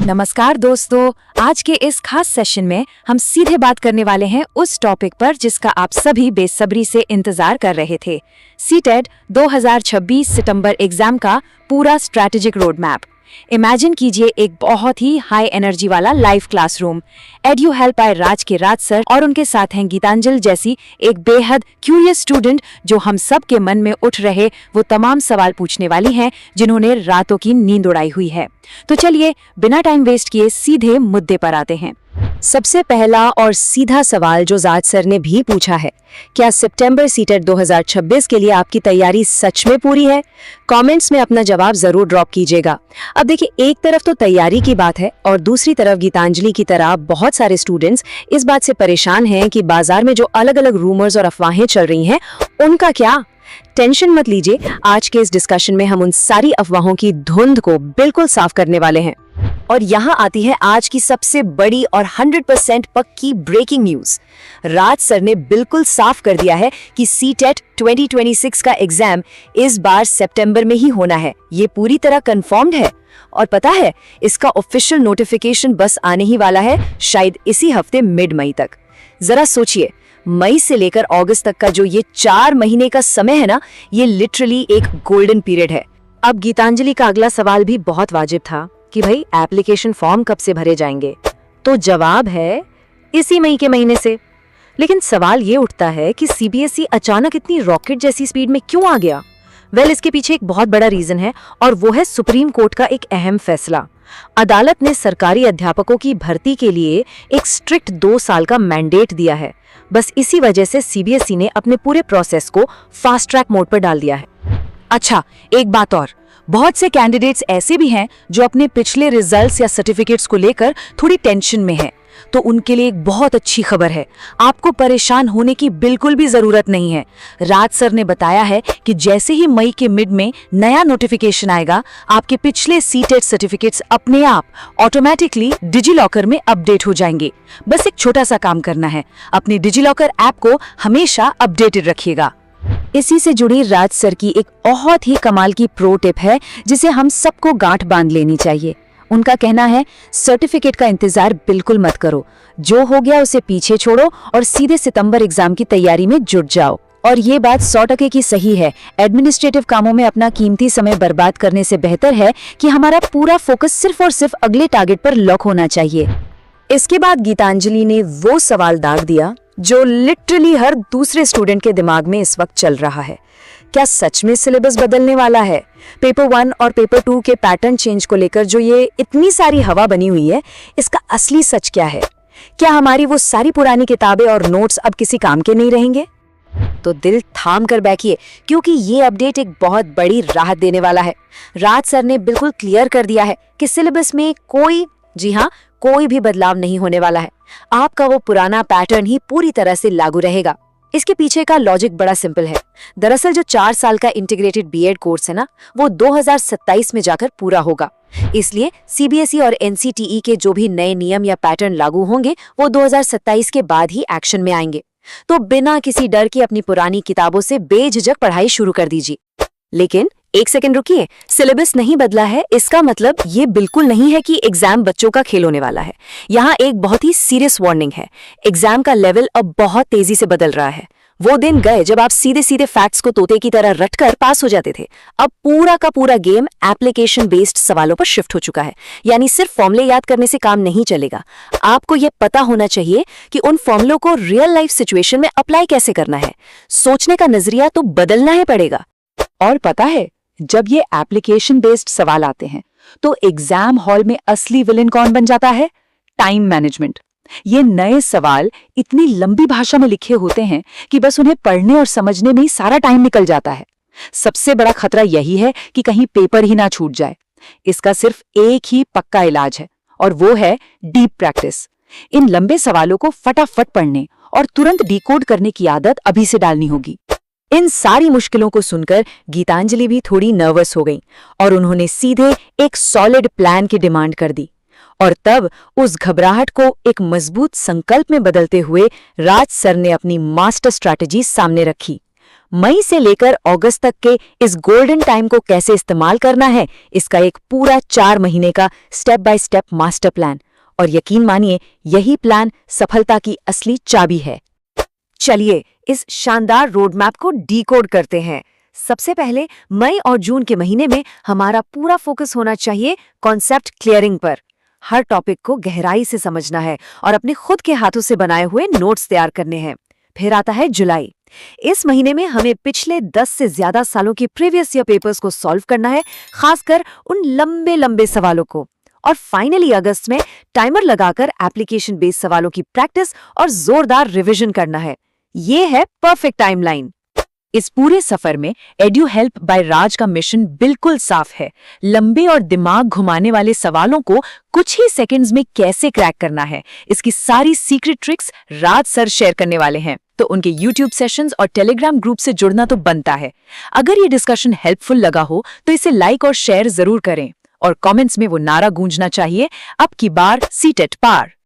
नमस्कार दोस्तों, आज के इस खास सेशन में हम सीधे बात करने वाले हैं उस टॉपिक पर जिसका आप सभी बेसब्री से इंतजार कर रहे थे। सीटेट 2026 सितंबर एग्जाम का पूरा स्ट्रैटेजिक रोड मैप। इमेजिन कीजिए एक बहुत ही हाई एनर्जी वाला लाइव क्लासरूम। एडयू हेल्प बाय राज के राज सर और उनके साथ हैं गीतांजलि जैसी एक बेहद क्यूरियस स्टूडेंट जो हम सब के मन में उठ रहे वो तमाम सवाल पूछने वाली हैं जिन्होंने रातों की नींद उड़ाई हुई है। तो चलिए बिना टाइम वेस्ट किए सीधे मुद्दे पर आते हैं। सबसे पहला और सीधा सवाल जो राज सर ने भी पूछा है, क्या सितंबर सीटेट 2026 के लिए आपकी तैयारी सच में पूरी है? कमेंट्स में अपना जवाब जरूर ड्रॉप कीजिएगा। अब देखिए, एक तरफ तो तैयारी की बात है और दूसरी तरफ गीतांजलि की तरह बहुत सारे स्टूडेंट्स इस बात से परेशान हैं कि बाजार में जो अलग अलग रूमर्स और अफवाहें चल रही हैं उनका क्या। टेंशन मत लीजिए, आज के इस डिस्कशन में हम उन सारी अफवाहों की धुंध को बिल्कुल साफ करने वाले हैं। और यहाँ आती है आज की सबसे बड़ी और 100% पक्की ब्रेकिंग न्यूज। राज सर ने बिल्कुल साफ कर दिया है कि सीटेट 2026 का एग्जाम इस बार सितंबर में ही होना है। ये पूरी तरह कंफर्म्ड है और पता है, इसका ऑफिशियल नोटिफिकेशन बस आने ही वाला है, शायद इसी हफ्ते मिड मई तक। जरा सोचिए, मई से लेकर अगस्त तक का जो ये 4 महीने का समय है ना, ये लिटरली एक गोल्डन पीरियड है। अब गीतांजलि का अगला सवाल भी बहुत वाजिब था कि भाई एप्लीकेशन फॉर्म कब से भरे जाएंगे? तो जवाब है इसी मई के महीने से। लेकिन सवाल ये उठता है कि सीबीएसई अचानक इतनी रॉकेट जैसी स्पीड में क्यों आ गया? इसके पीछे एक बहुत बड़ा रीजन है और वो है सुप्रीम कोर्ट का एक अहम फैसला। अदालत ने सरकारी अध्यापकों की भर्ती के लिए एक स्ट्रिक्ट 2 साल का मैंडेट दिया है। बस इसी वजह से सीबीएसई ने अपने पूरे प्रोसेस को फास्ट ट्रैक मोड पर डाल दिया है। अच्छा, एक बात और, बहुत से कैंडिडेट्स ऐसे भी हैं जो अपने पिछले रिजल्ट्स या सर्टिफिकेट्स को लेकर थोड़ी टेंशन में हैं। तो उनके लिए एक बहुत अच्छी खबर है, आपको परेशान होने की बिल्कुल भी जरूरत नहीं है। राज सर ने बताया है कि जैसे ही मई के मिड में नया नोटिफिकेशन आएगा, आपके पिछले सीटेट सर्टिफिकेट्स अपने आप ऑटोमेटिकली डिजिलॉकर में अपडेट हो जाएंगे। बस एक छोटा सा काम करना है, अपने डिजिलॉकर ऐप को हमेशा अपडेटेड रखिएगा। इसी से जुड़ी राज सर की एक बहुत ही कमाल की प्रो टिप है जिसे हम सबको गांठ बांध लेनी चाहिए। उनका कहना है, सर्टिफिकेट का इंतजार बिल्कुल मत करो, जो हो गया उसे पीछे छोड़ो और सीधे सितंबर एग्जाम की तैयारी में जुट जाओ। और ये बात 100% की सही है। एडमिनिस्ट्रेटिव कामों में अपना कीमती समय बर्बाद करने से बेहतर है कि हमारा पूरा फोकस सिर्फ और सिर्फ अगले टारगेट पर लॉक होना चाहिए। इसके बाद गीतांजलि ने वो सवाल दाग दिया जो लिटरली हर दूसरे स्टूडेंट के दिमाग में इस वक्त चल रहा है। क्या सच में सिलेबस बदलने वाला है? पेपर 1 और पेपर 2 के पैटर्न चेंज को लेकर जो ये इतनी सारी हवा बनी हुई है, इसका असली सच क्या है? क्या हमारी वो सारी पुरानी किताबें और नोट्स अब किसी काम के नहीं रहेंगे? तो दिल थाम कर बैठिए, क्योंकि ये अपडेट एक बहुत बड़ी राहत देने वाला है। राज सर ने बिल्कुल क्लियर कर दिया है कि सिलेबस में कोई भी बदलाव नहीं होने वाला है। आपका वो पुराना पैटर्न ही पूरी तरह से लागू रहेगा। इसके पीछे का लॉजिक बड़ा सिंपल है। दरअसल जो 4 साल का इंटीग्रेटेड बीएड कोर्स है ना, वो 2027 में जाकर पूरा होगा। इसलिए सीबीएसई और एनसीटीई के जो भी नए नियम या पैटर्न लागू होंगे वो 2027 के बाद ही एक्शन में आएंगे। तो बिना किसी डर के अपनी पुरानी किताबों से बेझिझक पढ़ाई शुरू कर दीजिए। लेकिन एक सेकंड रुकिए, सिलेबस नहीं बदला है इसका मतलब ये बिल्कुल नहीं है कि एग्जाम बच्चों का खेल होने वाला है। यहाँ एक बहुत ही सीरियस वार्निंग है। एग्जाम का लेवल अब बहुत तेजी से बदल रहा है। वो दिन गए जब आप सीधे सीधे फैक्ट्स को तोते की तरह रटकर पास हो जाते थे। अब पूरा का पूरा गेम एप्लीकेशन बेस्ड सवालों पर शिफ्ट हो चुका है। यानी सिर्फ फॉर्मूले याद करने से काम नहीं चलेगा। आपको ये पता होना चाहिए कि उन फॉर्मूलों को रियल लाइफ सिचुएशन में अप्लाई कैसे करना है। सोचने का नजरिया तो बदलना ही पड़ेगा। और पता है, जब ये एप्लीकेशन बेस्ड सवाल आते हैं तो एग्जाम हॉल में असली विलेन कौन बन जाता है? Time management. ये नए सवाल इतनी लंबी भाषा में लिखे होते हैं कि बस उन्हें पढ़ने और समझने में ही सारा टाइम निकल जाता है। सबसे बड़ा खतरा यही है कि कहीं पेपर ही ना छूट जाए। इसका सिर्फ एक ही पक्का इलाज है और वो है डीप प्रैक्टिस। इन लंबे सवालों को फटाफट पढ़ने और तुरंत डिकोड करने की आदत अभी से डालनी होगी। इन सारी मुश्किलों को सुनकर गीतांजलि भी थोड़ी नर्वस हो गई और उन्होंने सीधे एक सॉलिड प्लान की डिमांड कर दी। और तब उस घबराहट को एक मजबूत संकल्प में बदलते हुए राज सर ने अपनी मास्टर स्ट्रैटेजी सामने रखी। मई से लेकर अगस्त तक के इस गोल्डन टाइम को कैसे इस्तेमाल करना है, इसका एक पूरा 4 महीने का step by step master plan. और यकीन मानिए, यही प्लान सफलता की असली चाबी है। चलिए इस शानदार रोड मैप को डीकोड करते हैं। सबसे पहले मई और जून के महीने में हमारा पूरा फोकस होना चाहिए कॉन्सेप्ट क्लियरिंग पर। हर टॉपिक को गहराई से समझना है और अपने खुद के हाथों से बनाए हुए नोट्स तैयार करने हैं। फिर आता है जुलाई। इस महीने में हमें पिछले 10 से ज्यादा सालों के प्रीवियस ईयर पेपर्स को सॉल्व करना है, खासकर उन लंबे लंबे सवालों को। और फाइनली अगस्त में टाइमर लगाकर एप्लीकेशन बेस्ड सवालों की प्रैक्टिस और जोरदार रिवीजन करना है। ये है परफेक्ट टाइमलाइन। इस पूरे सफर में एड्यू हेल्प बाय राज का मिशन बिल्कुल साफ है। लंबे और दिमाग घुमाने वाले सवालों को कुछ ही सेकंड्स में कैसे क्रैक करना है, इसकी सारी सीक्रेट ट्रिक्स राज सर शेयर करने वाले हैं। तो उनके YouTube सेशंस और टेलीग्राम ग्रुप से जुड़ना तो बनता है। अगर ये डिस्कशन हेल्पफुल लगा हो तो इसे लाइक और शेयर जरूर करें। और कमेंट्स में वो नारा गूंजना चाहिए, अब की बार सीटेट पार।